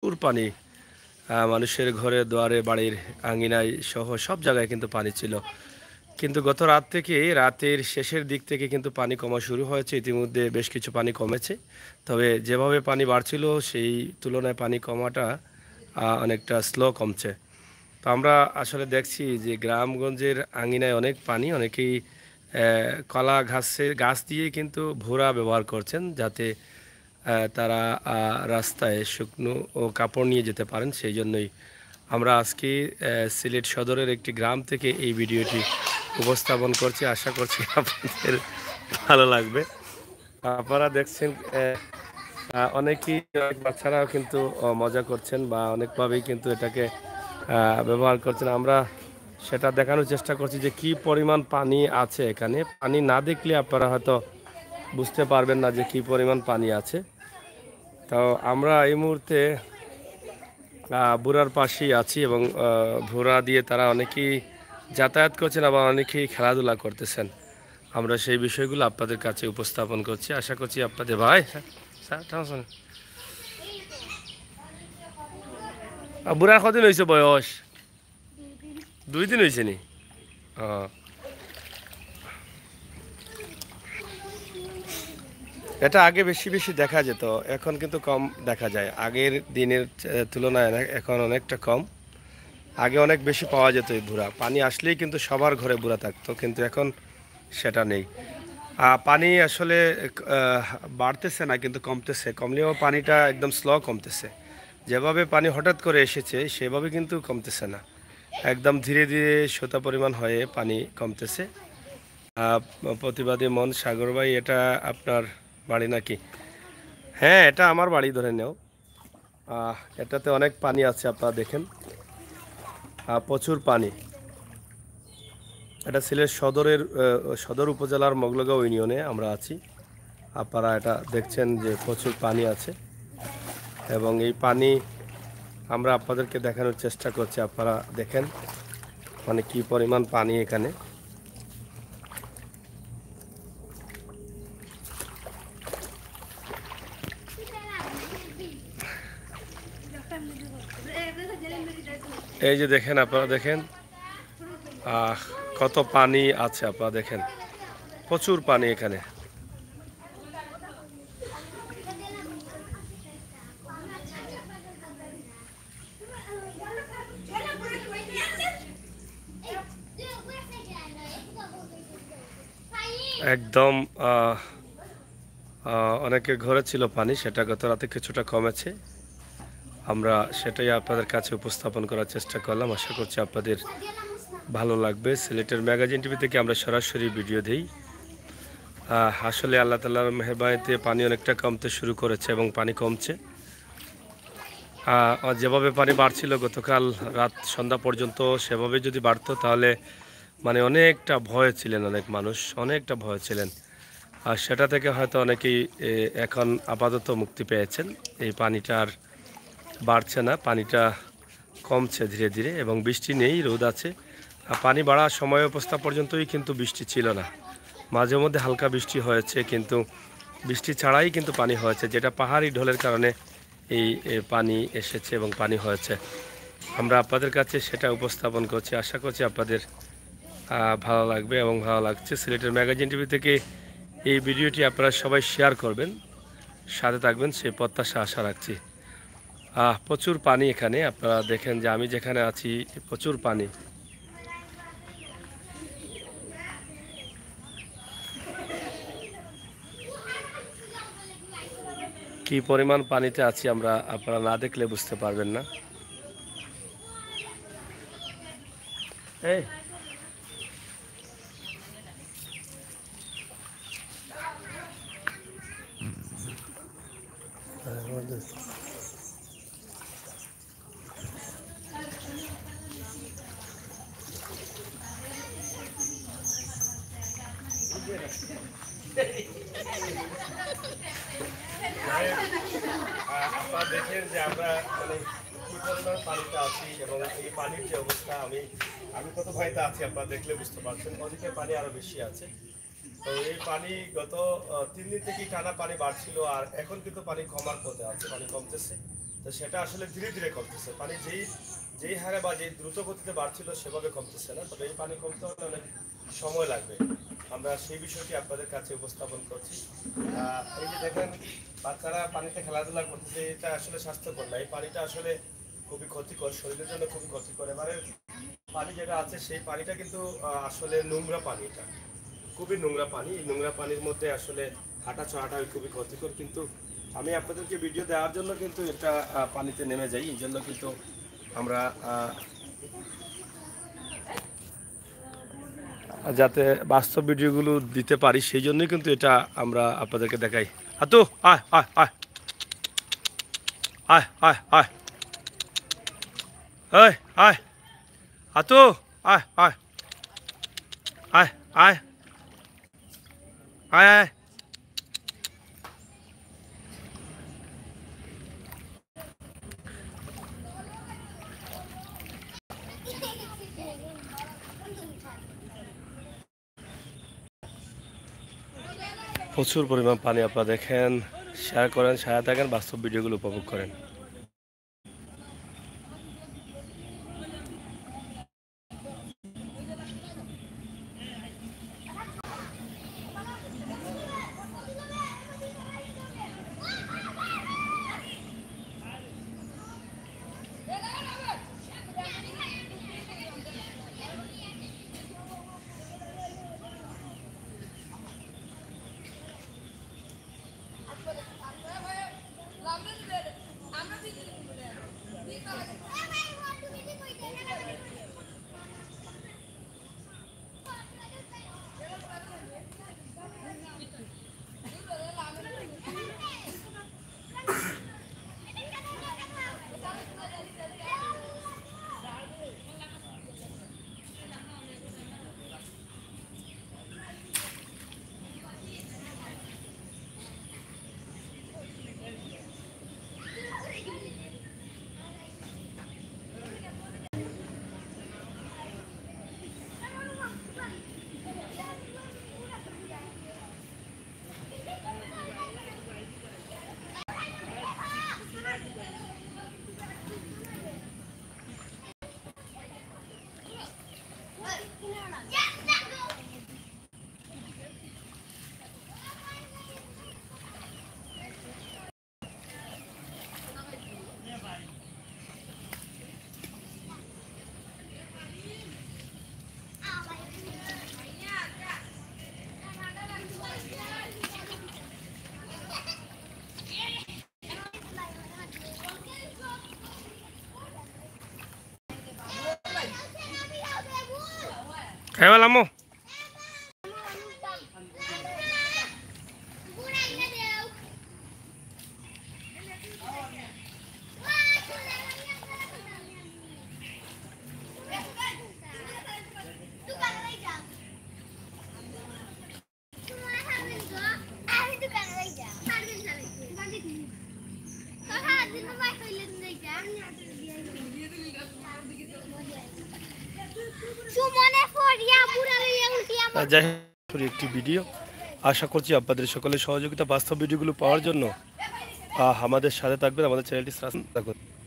প্রচুর পানি। মানুষের ঘরে দুয়ারে বাড়ির আঙিনায় সহ সব জায়গায় কিন্তু পানি ছিল। কিন্তু গত রাত থেকে রাতের শেষের দিক থেকে কিন্তু পানি কমা শুরু হয়েছে। ইতিমধ্যে বেশ কিছু পানি কমেছে। তবে যেভাবে পানি বাড়ছিল সেই তুলনায় পানি কমাটা অনেকটা স্লো কমছে। তো আমরা আসলে দেখছি যে গ্রামগঞ্জের আঙিনায় অনেক পানি। অনেকেই কলা গাছ দিয়ে কিন্তু ভুরা ব্যবহার করছেন যাতে তারা রাস্তায় শুকনো ও কাপড় নিয়ে যেতে পারেন। সেই জন্যই আমরা আজকে সিলেট সদরের একটি গ্রাম থেকে এই ভিডিওটি উপস্থাপন করছি। আশা করছি আপনাদের ভালো লাগবে। আপনারা দেখছেন অনেকেই অনেক বাচ্চারাও কিন্তু মজা করছেন বা অনেকভাবেই কিন্তু এটাকে ব্যবহার করছেন। আমরা সেটা দেখানোর চেষ্টা করছি যে কি পরিমাণ পানি আছে এখানে। পানি না দেখলে আপনারা হয়তো বুঝতে পারবেন না যে কি পরিমাণ পানি আছে। তো আমরা এই মুহূর্তে বুড়ার পাশেই আছি এবং ভোরা দিয়ে তারা অনেকেই যাতায়াত করছেন, আবার অনেকেই খেলাধুলা করতেছেন। আমরা সেই বিষয়গুলো আপনাদের কাছে উপস্থাপন করছি। আশা করছি আপনাদের ভাই বুড়ার কদিন হয়েছে বয়স? 2 দিন হয়েছে নি? ও, এটা আগে বেশি বেশি দেখা যেত, এখন কিন্তু কম দেখা যায়। আগের দিনের তুলনায় এখন অনেকটা কম। আগে অনেক বেশি পাওয়া যেত এই ভুরা। পানি আসলেই কিন্তু সবার ঘরে ভুরা থাকতো, কিন্তু এখন সেটা নেই। পানি আসলে আহ, বাড়তেছে না, কিন্তু কমতেছে। কমলেও পানিটা একদম স্লো কমতেছে। যেভাবে পানি হঠাৎ করে এসেছে সেভাবে কিন্তু কমতেছে না। একদম ধীরে ধীরে সোতা পরিমাণ হয়ে পানি কমতেছে। আহ, প্রতিবাদী মন সাগর ভাই, এটা আপনার বাড়ি নাকি? হ্যাঁ, এটা আমার বাড়ি ধরে নেও। এটাতে অনেক পানি আছে, আপনারা দেখেন। প্রচুর পানি। এটা সিলেট সদরের সদর উপজেলার মগলগাঁও ইউনিয়নে আমরা আছি। আপনারা এটা দেখছেন যে প্রচুর পানি আছে এবং এই পানি আমরা আপনাদেরকে দেখানোর চেষ্টা করছি। আপনারা দেখেন মানে কি পরিমাণ পানি এখানে। এই যে দেখেন, আপনারা দেখেন আহ কত পানি আছে। আপনারা দেখেন প্রচুর পানি এখানে। একদম অনেকের ঘরে ছিল পানি, সেটা গত রাতে কিছুটা কমেছে। আমরা সেটাই আপনাদের কাছে উপস্থাপন করার চেষ্টা করলাম। আশা করছি আপনাদের ভালো লাগবে। সিলেটের ম্যাগাজিন টিভি থেকে আমরা সরাসরি ভিডিও দিই। আসলে আল্লাহ তাআলার মেহেরবানিতে পানি অনেকটা কমতে শুরু করেছে এবং পানি কমছে। যেভাবে পানি বাড়ছিল গতকাল রাত সন্ধ্যা পর্যন্ত, সেভাবে যদি বাড়তো তাহলে মানে অনেকটা ভয়ে ছিলেন অনেক মানুষ, অনেকটা ভয়ে ছিলেন। আর সেটা থেকে হয়তো অনেকেই এখন আপাতত মুক্তি পেয়েছেন। এই পানিটা আর বাড়ছে না, পানিটা কমছে ধীরে ধীরে এবং বৃষ্টি নেই, রোদ আছে। আর পানি বাড়ার সময় অবস্থা পর্যন্তই কিন্তু বৃষ্টি ছিল না। মাঝে মধ্যে হালকা বৃষ্টি হয়েছে, কিন্তু বৃষ্টি ছাড়াই কিন্তু পানি হয়েছে, যেটা পাহাড়ি ঢলের কারণে এই পানি এসেছে এবং পানি হয়েছে। আমরা আপনাদের কাছে সেটা উপস্থাপন করছি। আশা করছি আপনাদের ভালো লাগবে এবং ভালো লাগছে। সিলেটের ম্যাগাজিন টিভি থেকে এই ভিডিওটি আপনারা সবাই শেয়ার করবেন, সাথে থাকবেন সেই প্রত্যাশা আশা রাখছি। প্রচুর পানি এখানে। আপনারা দেখেন যে আমি যেখানে আছি প্রচুর পানি। কি পরিমাণ পানিতে আছি আমরা, আপনারা না দেখলে বুঝতে পারবেন না। এই আপনারা দেখেন যে আমরা মানে কি পরিমাণ পানিতে আছি এবং এই পানির যে অবস্থা, আমি আমি কত পানিতে আছি আপনারা দেখলে বুঝতে পারছেন। ওদিকে পানি আরো বেশি আছে। তো এই পানি গত 3 দিন থেকেই টানা পানি বাড়ছিল, আর এখন কিন্তু পানি কমার পথে আছে, পানি কমতেছে। তো সেটা আসলে ধীরে ধীরে কমতেছে। পানি যেই যেই হারে বা যেই দ্রুত গতিতে বাড়ছিল সেভাবে কমতেছে না, তবে এই পানি কমতে হলে অনেক সময় লাগবে। আমরা সেই বিষয়টি আপনাদের কাছে উপস্থাপন করছি। এই যে দেখেন বাচ্চারা পানিতে খেলাধুলা করতেছে, এটা আসলে স্বাস্থ্যকর না। এই পানিটা আসলে খুবই ক্ষতিকর, শরীরের জন্য খুবই ক্ষতিকর। এবারে পানি যেটা আছে সেই পানিটা কিন্তু আসলে নোংরা পানি, এটা খুবই নোংরা পানি। এই নোংরা পানির মধ্যে আসলে হাঁটা চলাটা খুবই ক্ষতিকর, কিন্তু আমি আপনাদেরকে ভিডিও দেওয়ার জন্য কিন্তু এটা পানিতে নেমে যাই। এই জন্য কিন্তু আমরা যাতে বাস্তব ভিডিওগুলো দিতে পারি সেই জন্যই কিন্তু এটা আমরা আপনাদেরকে দেখাই। আতো আয় আয় আয় আয় আয় আয় আয় আয় আতো আয় আয় আয় আয় আয় আয়। প্রচুর পরিমাণ পানি আপনারা দেখেন, শেয়ার করেন, সাথে থাকেন, বাস্তব ভিডিওগুলো উপভোগ করেন। খাই পেলামো যাই হোক, একটি ভিডিও। আশা করছি আপনাদের সকলের সহযোগিতা বাস্তব ভিডিওগুলো পাওয়ার জন্য আমাদের সাথে থাকবেন, আমাদের চ্যানেলটি সাবস্ক্রাইব করুন।